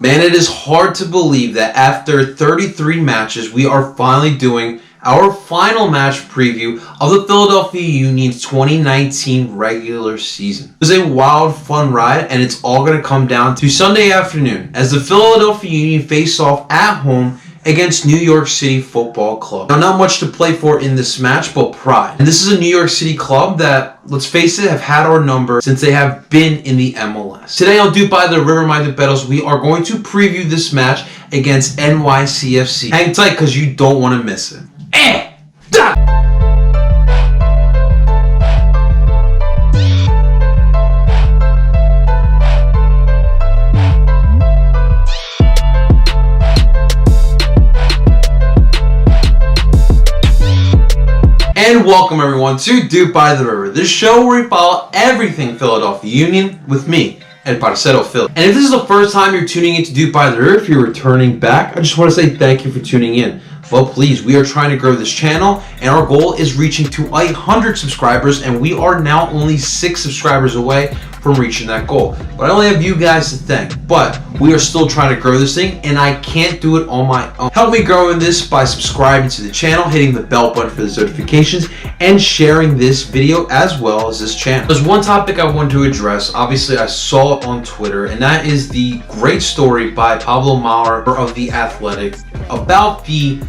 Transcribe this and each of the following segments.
Man, it is hard to believe that after 33 matches, we are finally doing our final match preview of the Philadelphia Union's 2019 regular season. It was a wild, fun ride, and it's all going to come down to Sunday afternoon as the Philadelphia Union face off at home against New York City Football Club. Now, not much to play for in this match, but pride. And this is a New York City club that, let's face it, have had our number since they have been in the MLS. Today on DOOP By The River, my Dupetos, we are going to preview this match against NYCFC. Hang tight, because you don't want to miss it. And welcome everyone to DOOP By The River, this show where we follow everything Philadelphia Union with me, and Parceo Philly. And if this is the first time you're tuning in to DOOP By The River, if you're returning back, I just want to say thank you for tuning in. Well, please, we are trying to grow this channel, and our goal is reaching to 100 subscribers, and we are now only 6 subscribers away from reaching that goal. But I only have you guys to thank. But we are still trying to grow this thing, and I can't do it on my own. Help me grow in this by subscribing to the channel, hitting the bell button for the notifications, and sharing this video as well as this channel. There's one topic I wanted to address. Obviously, I saw it on Twitter, and that is the great story by Pablo Maurer of The Athletic about the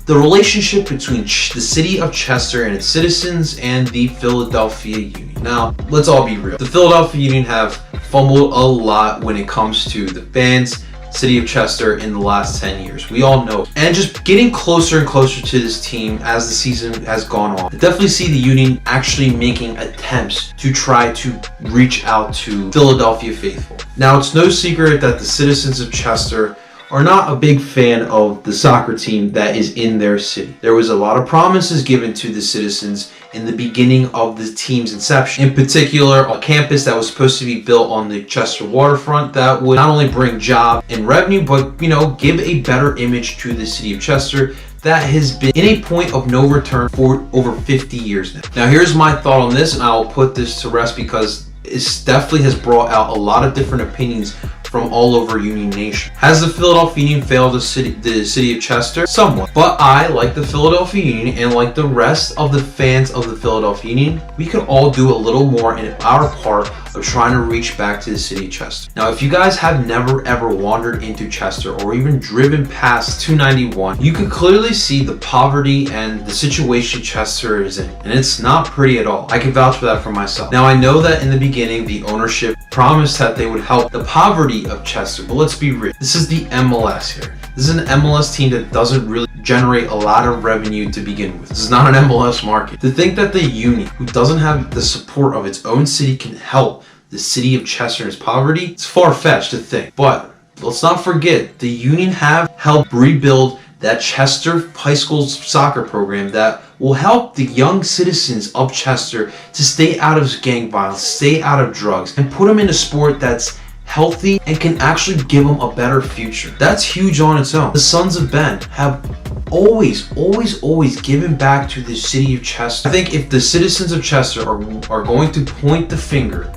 relationship between the city of Chester and its citizens and the Philadelphia Union. Now, let's all be real. The Philadelphia Union have fumbled a lot when it comes to the fans, city of Chester in the last 10 years. We all know. And just getting closer and closer to this team as the season has gone on. I definitely see the Union actually making attempts to try to reach out to Philadelphia faithful. Now, it's no secret that the citizens of Chester are not a big fan of the soccer team that is in their city. There was a lot of promises given to the citizens in the beginning of the team's inception. In particular, a campus that was supposed to be built on the Chester waterfront that would not only bring job and revenue, but, give a better image to the city of Chester that has been in a point of no return for over 50 years now. Now, here's my thought on this, and I'll put this to rest because it definitely has brought out a lot of different opinions from all over Union Nation. Has the Philadelphia Union failed the city of Chester? Somewhat. But I, like the Philadelphia Union and like the rest of the fans of the Philadelphia Union, we could all do a little more in our part of trying to reach back to the city of Chester. Now, if you guys have never ever wandered into Chester or even driven past 291, you can clearly see the poverty and the situation Chester is in. And it's not pretty at all. I can vouch for that for myself. Now, I know that in the beginning, the ownership promised that they would help the poverty of Chester, but let's be real. This is the MLS here. This is an MLS team that doesn't really generate a lot of revenue to begin with. This is not an MLS market. To think that the Union, who doesn't have the support of its own city, can help the city of Chester in its poverty, it's far-fetched to think. But let's not forget, the Union have helped rebuild that Chester high school soccer program that will help the young citizens of Chester to stay out of gang violence, stay out of drugs, and put them in a sport that's healthy and can actually give them a better future. That's huge on its own. The Sons of Ben have always given back to the city of Chester. I think if the citizens of Chester are going to point the finger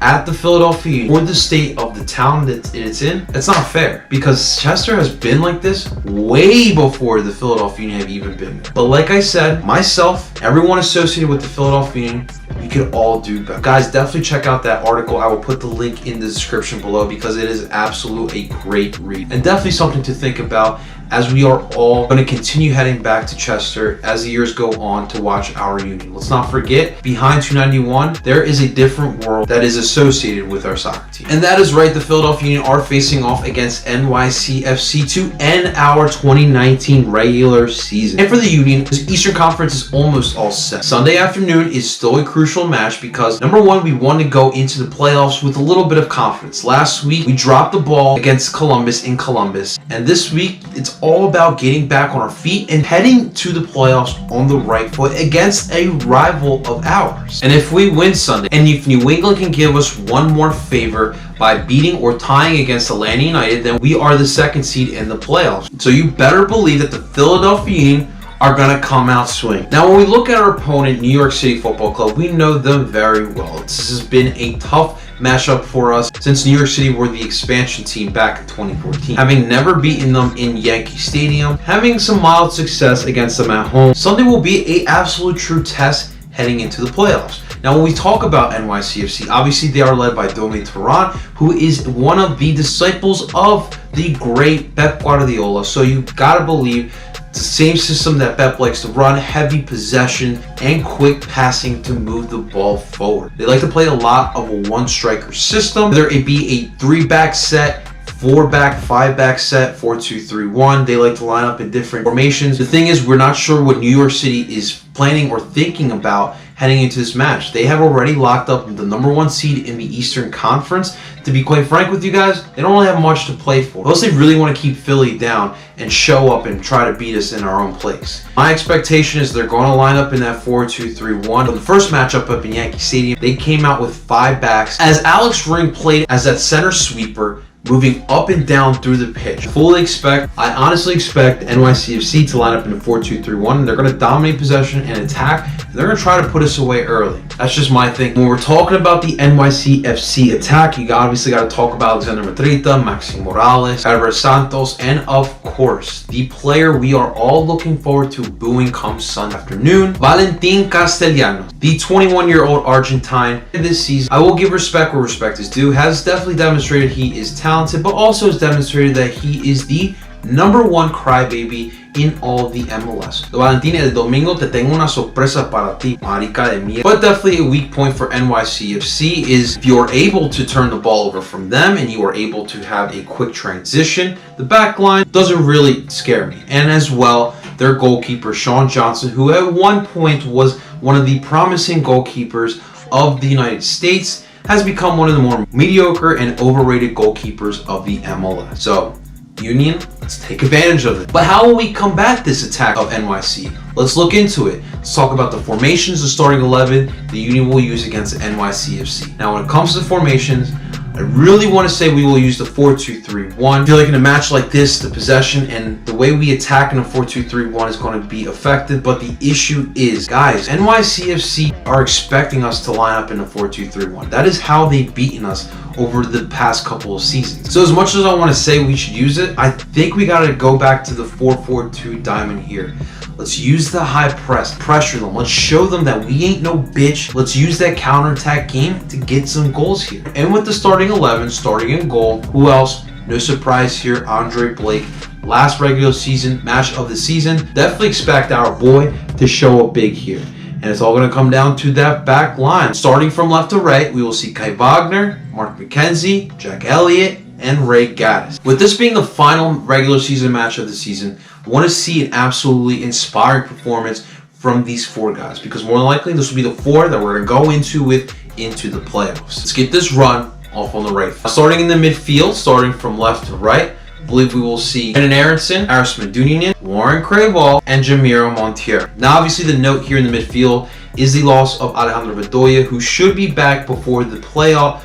at the Philadelphia Union or the state of the town that it's in, it's not fair, because Chester has been like this way before the Philadelphia Union have even been there. But like I said, myself, everyone associated with the Philadelphia Union, we could all do better. Guys, definitely check out that article. I will put the link in the description below because it is absolutely a great read and definitely something to think about as we are all going to continue heading back to Chester as the years go on to watch our Union. Let's not forget, behind 291, there is a different world that is associated with our soccer team. And that is right, the Philadelphia Union are facing off against NYCFC to end our 2019 regular season. And for the Union, this Eastern Conference is almost all set. Sunday afternoon is still a crucial match because, number one, we want to go into the playoffs with a little bit of confidence. Last week, we dropped the ball against Columbus in Columbus. And this week, it's all about getting back on our feet and heading to the playoffs on the right foot against a rival of ours. And if we win Sunday, and if New England can give us one more favor by beating or tying against Atlanta United, then we are the second seed in the playoffs. So you better believe that the Philadelphia Union are going to come out swinging. Now, when we look at our opponent, New York City Football Club, we know them very well. This has been a tough matchup for us since New York City were the expansion team back in 2014. Having never beaten them in Yankee Stadium, having some mild success against them at home, Sunday will be an absolute true test heading into the playoffs. Now, when we talk about NYCFC, obviously they are led by Dominic Torrent, who is one of the disciples of the great Pep Guardiola. So you gotta believe it's the same system that Pep likes to run, heavy possession and quick passing to move the ball forward. They like to play a lot of a one-striker system, whether it be a 3-back set, 4-back, 5-back set, 4-2-3-1. They like to line up in different formations. The thing is, we're not sure what New York City is planning or thinking about heading into this match. They have already locked up the #1 seed in the Eastern Conference. To be quite frank with you guys, they don't really have much to play for. Unless they really want to keep Philly down and show up and try to beat us in our own place. My expectation is they're going to line up in that 4-2-3-1. In the first matchup up in Yankee Stadium, they came out with 5 backs as Alex Ring played as that center sweeper, moving up and down through the pitch. I honestly expect NYCFC to line up in a 4-2-3-1, and they're going to dominate possession and attack, and they're going to try to put us away early. That's just my thing. When we're talking about the NYCFC attack, you obviously got to talk about Alexander Madrita, Maxi Morales, Albert Santos, and of course, the player we are all looking forward to booing come Sunday afternoon, Valentin Castellanos, the 21-year-old Argentine. This season, I will give respect where respect is due, has definitely demonstrated he is talented, but also has demonstrated that he is the #1 crybaby in all of the MLS. Valentín, el domingo te tengo una sorpresa para ti, marica de mierda. But definitely a weak point for NYCFC is if you are able to turn the ball over from them and you are able to have a quick transition, the back line doesn't really scare me. And as well, their goalkeeper, Sean Johnson, who at one point was one of the promising goalkeepers of the United States, has become one of the more mediocre and overrated goalkeepers of the MLS. So, Union, let's take advantage of it. But how will we combat this attack of NYC? Let's look into it. Let's talk about the formations, the starting 11 the Union will use against the NYCFC. Now, when it comes to formations, I really want to say we will use the 4-2-3-1. I feel like in a match like this, the possession and the way we attack in a 4-2-3-1 is going to be effective. But the issue is, guys, NYCFC are expecting us to line up in a 4-2-3-1. That is how they've beaten us over the past couple of seasons. So as much as I want to say we should use it, I think we got to go back to the 4-4-2 diamond here. Let's use the high press, pressure them. Let's show them that we ain't no bitch. Let's use that counterattack game to get some goals here. And with the starting 11, starting in goal, who else? No surprise here, Andre Blake. Last regular season match of the season. Definitely expect our boy to show up big here. And it's all going to come down to that back line. Starting from left to right, we will see Kai Wagner, Mark McKenzie, Jack Elliott, and Ray Gaddis. With this being the final regular season match of the season, I want to see an absolutely inspiring performance from these 4 guys, because more than likely this will be the 4 that we're going to go into the playoffs. Let's get this run off on the right. Starting in the midfield, starting from left to right, I believe we will see Brandon Aronson, Aris Medunjanin, Warren Crayval, and Jamiro Montiero. Now, obviously, the note here in the midfield is the loss of Alejandro Bedoya, who should be back for the playoffs,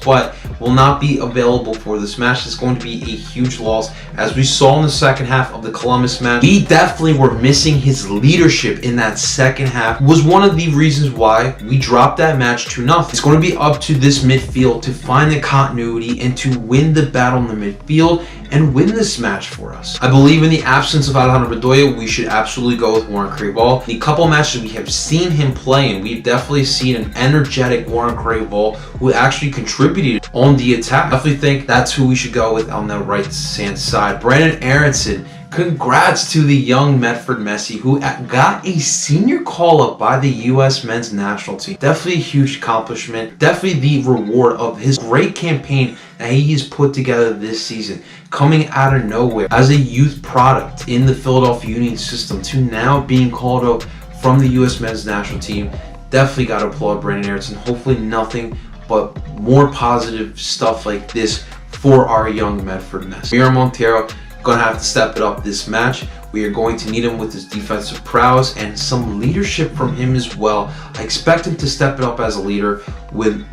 but will not be available for this match. It's going to be a huge loss. As we saw in the second half of the Columbus match, we definitely were missing his leadership in that second half. It was one of the reasons why we dropped that match 2-0. It's going to be up to this midfield to find the continuity and to win the battle in the midfield and win this match for us. I believe in the absence of Alejandro Bedoya, we should absolutely go with Warren Crayval. The couple matches we have seen him play, and we've definitely seen an energetic Warren Crayval who actually contributed on the attack. I definitely think that's who we should go with on the right-hand side. Brandon Aronson, congrats to the young Medford Messi, who got a senior call-up by the U.S. men's national team. Definitely a huge accomplishment. Definitely the reward of his great campaign that he has put together this season, coming out of nowhere as a youth product in the Philadelphia Union system to now being called up from the U.S. men's national team. Definitely got to applaud Brandon Aronson. Hopefully nothing but more positive stuff like this for our young Medford Mess. Jamiro Montiero going to have to step it up this match. We are going to need him with his defensive prowess and some leadership from him as well. I expect him to step it up as a leader with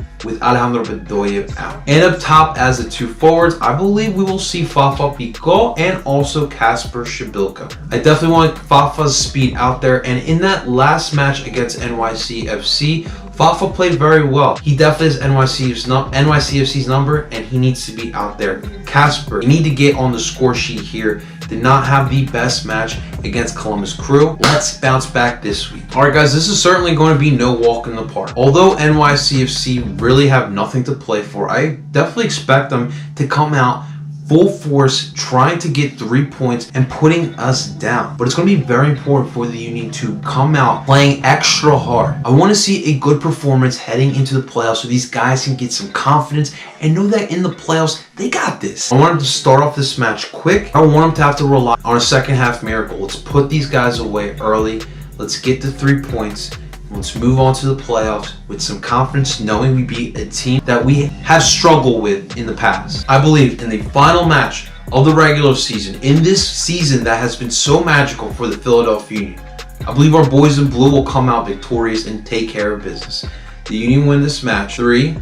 Alejandro Bedoya out. And up top as the 2 forwards, I believe we will see Fafa Picault and also Kasper Shabilka. I definitely want Fafa's speed out there. And in that last match against NYCFC, Fafa played very well. He definitely has NYCFC's number, and he needs to be out there. Casper, you need to get on the score sheet here. Did not have the best match against Columbus Crew. Let's bounce back this week. Alright guys, this is certainly going to be no walk in the park. Although NYCFC really have nothing to play for, I definitely expect them to come out full force, trying to get 3 points and putting us down. But it's going to be very important for the Union to come out playing extra hard. I want to see a good performance heading into the playoffs so these guys can get some confidence and know that in the playoffs, they got this. I want them to start off this match quick. I don't want them to have to rely on a second half miracle. Let's put these guys away early. Let's get the 3 points. Let's move on to the playoffs with some confidence, knowing we beat a team that we have struggled with in the past. I believe in the final match of the regular season, in this season that has been so magical for the Philadelphia Union, I believe our boys in blue will come out victorious and take care of business. The Union win this match 3-1.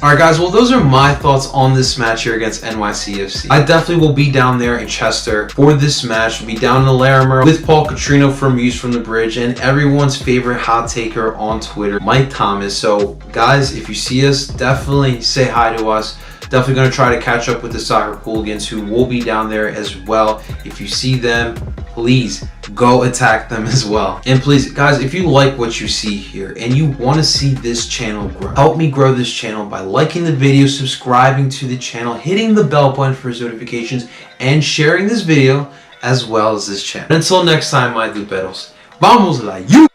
Alright guys, well those are my thoughts on this match here against NYCFC. I definitely will be down there in Chester for this match. We'll be down in Larimer with Paul Catrino from Views from the Bridge and everyone's favorite hot taker on Twitter, Mike Thomas. So guys, if you see us, definitely say hi to us. Definitely going to try to catch up with the soccer hooligans who will be down there as well. If you see them, please go attack them as well. And please, guys, if you like what you see here and you want to see this channel grow, help me grow this channel by liking the video, subscribing to the channel, hitting the bell button for notifications, and sharing this video as well as this channel. Until next time, my duperos, vamos la you!